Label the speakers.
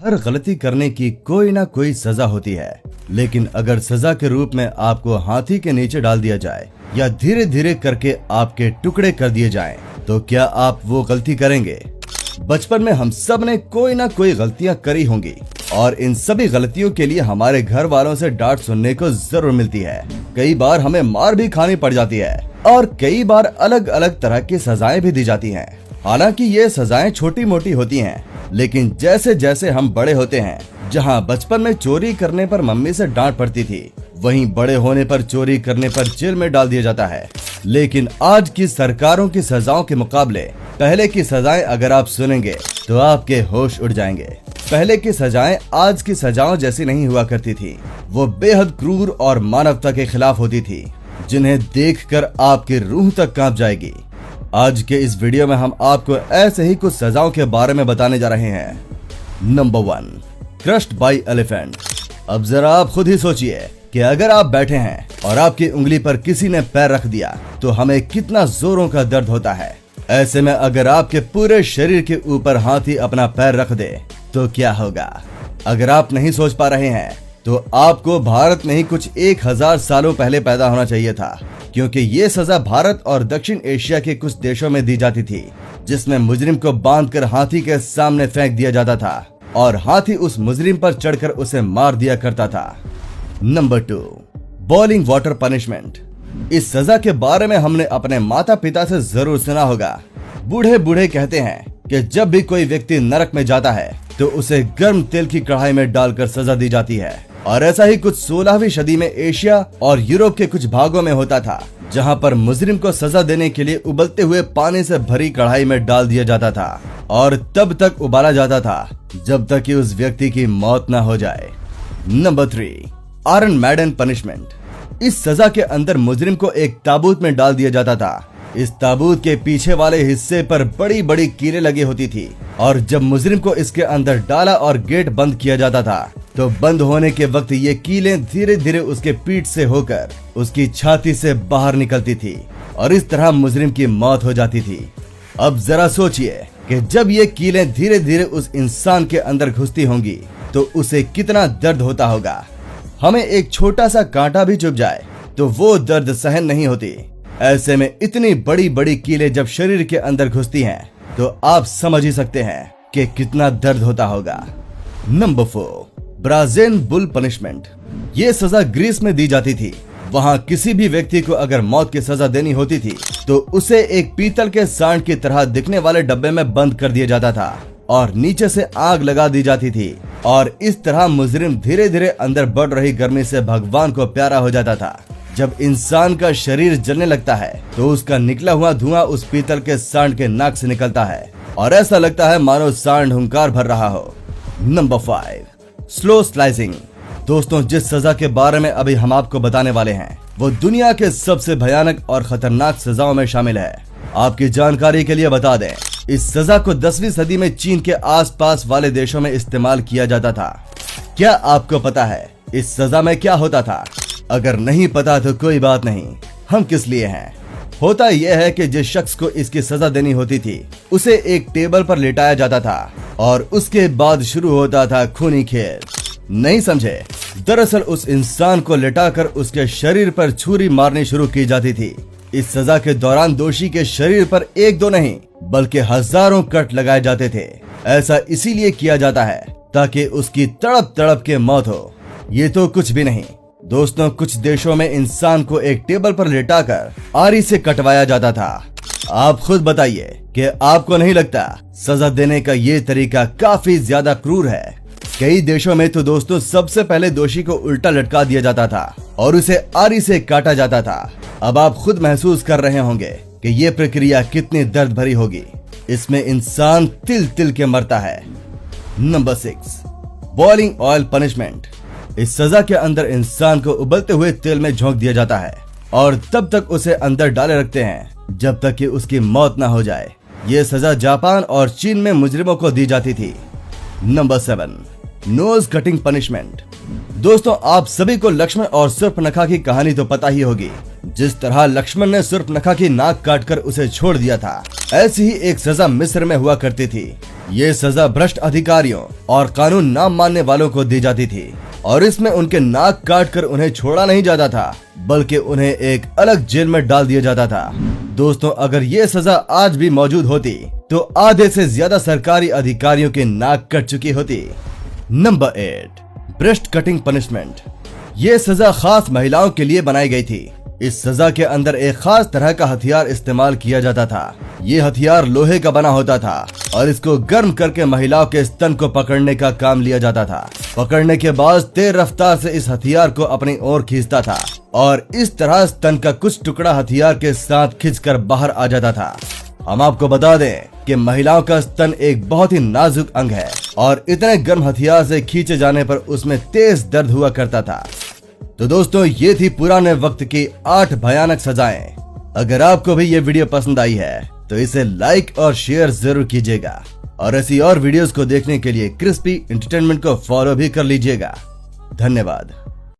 Speaker 1: हर गलती करने की कोई ना कोई सजा होती है, लेकिन अगर सजा के रूप में आपको हाथी के नीचे डाल दिया जाए या धीरे धीरे करके आपके टुकड़े कर दिए जाएं, तो क्या आप वो गलती करेंगे? बचपन में हम सब ने कोई ना कोई गलतियां करी होंगी और इन सभी गलतियों के लिए हमारे घर वालों से डांट सुनने को जरूर मिलती है। कई बार हमें मार भी खानी पड़ जाती है और कई बार अलग अलग तरह की सजाएं भी दी जाती हैं। हालांकि ये सजाएं छोटी मोटी होती हैं, लेकिन जैसे जैसे हम बड़े होते हैं, जहां बचपन में चोरी करने पर मम्मी से डांट पड़ती थी, वहीं बड़े होने पर चोरी करने पर जेल में डाल दिया जाता है। लेकिन आज की सरकारों की सजाओं के मुकाबले पहले की सजाएं अगर आप सुनेंगे तो आपके होश उड़ जाएंगे। पहले की सजाएं आज की सजाओं जैसी नहीं हुआ करती थी। वो बेहद क्रूर और मानवता के खिलाफ होती थी, जिन्हें देखकर आपकी रूह तक कांप जाएगी। आज के इस वीडियो में हम आपको ऐसे ही कुछ सजाओं के बारे में बताने जा रहे हैं। Number 1, crushed bye elephant. अब जरा आप खुद ही सोचिए कि अगर आप बैठे हैं और आपकी उंगली पर किसी ने पैर रख दिया तो हमें कितना जोरों का दर्द होता है। ऐसे में अगर आपके पूरे शरीर के ऊपर हाथी अपना पैर रख दे तो क्या होगा? अगर आप नहीं सोच पा रहे हैं तो आपको भारत में ही कुछ 1000 सालों पहले पैदा होना चाहिए था, क्योंकि ये सजा भारत और दक्षिण एशिया के कुछ देशों में दी जाती थी, जिसमें मुजरिम को बांधकर हाथी के सामने फेंक दिया जाता था और हाथी उस मुजरिम पर चढ़कर उसे मार दिया करता था। Number 2, boiling water punishment. इस सजा के बारे में हमने अपने माता पिता से जरूर सुना होगा। बूढ़े बूढ़े कहते हैं कि जब भी कोई व्यक्ति नरक में जाता है तो उसे गर्म तेल की कढ़ाई में डालकर सजा दी जाती है, और ऐसा ही कुछ 16वीं सदी में एशिया और यूरोप के कुछ भागों में होता था, जहां पर मुजरिम को सजा देने के लिए उबलते हुए पानी से भरी कढ़ाई में डाल दिया जाता था और तब तक उबाला जाता था जब तक कि उस व्यक्ति की मौत न हो जाए। Number 3, iron मैडन punishment. इस सजा के अंदर मुजरिम को एक ताबूत में डाल दिया जाता था। इस ताबूत के पीछे वाले हिस्से पर बड़ी बड़ी कीलें लगी होती थी, और जब मुजरिम को इसके अंदर डाला और गेट बंद किया जाता था तो बंद होने के वक्त ये कीलें धीरे धीरे उसके पीठ से होकर उसकी छाती से बाहर निकलती थी और इस तरह मुजरिम की मौत हो जाती थी। अब जरा सोचिए कि जब ये कीलें धीरे धीरे उस इंसान के अंदर घुसती होंगी तो उसे कितना दर्द होता होगा। हमें एक छोटा सा कांटा भी चुभ जाए तो वो दर्द सहन नहीं होती। ऐसे में इतनी बड़ी बड़ी कीलें जब शरीर के अंदर घुसती हैं तो आप समझ ही सकते हैं कि कितना दर्द होता होगा। Number 4, Brazilian bull punishment. ये सजा ग्रीस में दी जाती थी। वहाँ किसी भी व्यक्ति को अगर मौत की सजा देनी होती थी तो उसे एक पीतल के सांड की तरह दिखने वाले डब्बे में बंद कर दिया जाता था और नीचे से आग लगा दी जाती थी, और इस तरह मुजरिम धीरे धीरे अंदर बढ़ रही गर्मी से भगवान को प्यारा हो जाता था। जब इंसान का शरीर जलने लगता है तो उसका निकला हुआ धुआं उस पीतल के सांड के नाक से निकलता है और ऐसा लगता है मानो सांड हुंकार भर रहा हो। Number 5, slow slicing. दोस्तों, जिस सजा के बारे में अभी हम आपको बताने वाले हैं वो दुनिया के सबसे भयानक और खतरनाक सजाओं में शामिल है। आपकी जानकारी के लिए बता दें, इस सजा को 10वीं सदी में चीन के आसपास वाले देशों में इस्तेमाल किया जाता था। क्या आपको पता है इस सजा में क्या होता था? अगर नहीं पता तो कोई बात नहीं, हम किस लिए हैं। होता यह है कि जिस शख्स को इसकी सजा देनी होती थी उसे एक टेबल पर लेटाया जाता था और उसके बाद शुरू होता था खूनी खेल। नहीं समझे? दरअसल उस इंसान को लेटाकर उसके शरीर पर छुरी मारनी शुरू की जाती थी। इस सजा के दौरान दोषी के शरीर पर 1-2 नहीं बल्कि हजारों कट लगाए जाते थे। ऐसा इसीलिए किया जाता है ताकि उसकी तड़प तड़प के मौत हो। ये तो कुछ भी नहीं दोस्तों, कुछ देशों में इंसान को एक टेबल पर लेटाकर आरी से कटवाया जाता था। आप खुद बताइए कि आपको नहीं लगता सजा देने का ये तरीका काफी ज्यादा क्रूर है? कई देशों में तो दोस्तों सबसे पहले दोषी को उल्टा लटका दिया जाता था और उसे आरी से काटा जाता था। अब आप खुद महसूस कर रहे होंगे कि ये प्रक्रिया कितनी दर्द भरी होगी। इसमें इंसान तिल तिल के मरता है। Number 6, boiling oil punishment. इस सजा के अंदर इंसान को उबलते हुए तेल में झोंक दिया जाता है और तब तक उसे अंदर डाले रखते हैं जब तक कि उसकी मौत न हो जाए। ये सजा जापान और चीन में मुजरिमों को दी जाती थी। Number 7, nose cutting punishment. दोस्तों, आप सभी को लक्ष्मण और शूर्पणखा की कहानी तो पता ही होगी, जिस तरह लक्ष्मण ने सूर्पनखा की नाक काटकर उसे छोड़ दिया था, ऐसी ही एक सजा मिस्र में हुआ करती थी। ये सजा भ्रष्ट अधिकारियों और कानून न मानने वालों को दी जाती थी और इसमें उनके नाक काटकर उन्हें छोड़ा नहीं जाता था, बल्कि उन्हें एक अलग जेल में डाल दिया जाता था। दोस्तों, अगर ये सजा आज भी मौजूद होती तो आधे से ज्यादा सरकारी अधिकारियों की नाक कट चुकी होती। Number 8, breast cutting punishment. ये सजा खास महिलाओं के लिए बनाई गई थी। इस सजा के अंदर एक खास तरह का हथियार इस्तेमाल किया जाता था। ये हथियार लोहे का बना होता था और इसको गर्म करके महिलाओं के स्तन को पकड़ने का काम लिया जाता था। पकड़ने के बाद तेज रफ्तार से इस हथियार को अपनी ओर खींचता था और इस तरह स्तन का कुछ टुकड़ा हथियार के साथ खींचकर बाहर आ जाता था। हम आपको बता दें कि महिलाओं का स्तन एक बहुत ही नाजुक अंग है और इतने गर्म हथियार से खींचे जाने पर उसमें तेज दर्द हुआ करता था। तो दोस्तों, ये थी पुराने वक्त की 8 भयानक सजाएं। अगर आपको भी ये वीडियो पसंद आई है तो इसे लाइक और शेयर जरूर कीजिएगा और ऐसी और वीडियोस को देखने के लिए क्रिस्पी एंटरटेनमेंट को फॉलो भी कर लीजिएगा। धन्यवाद।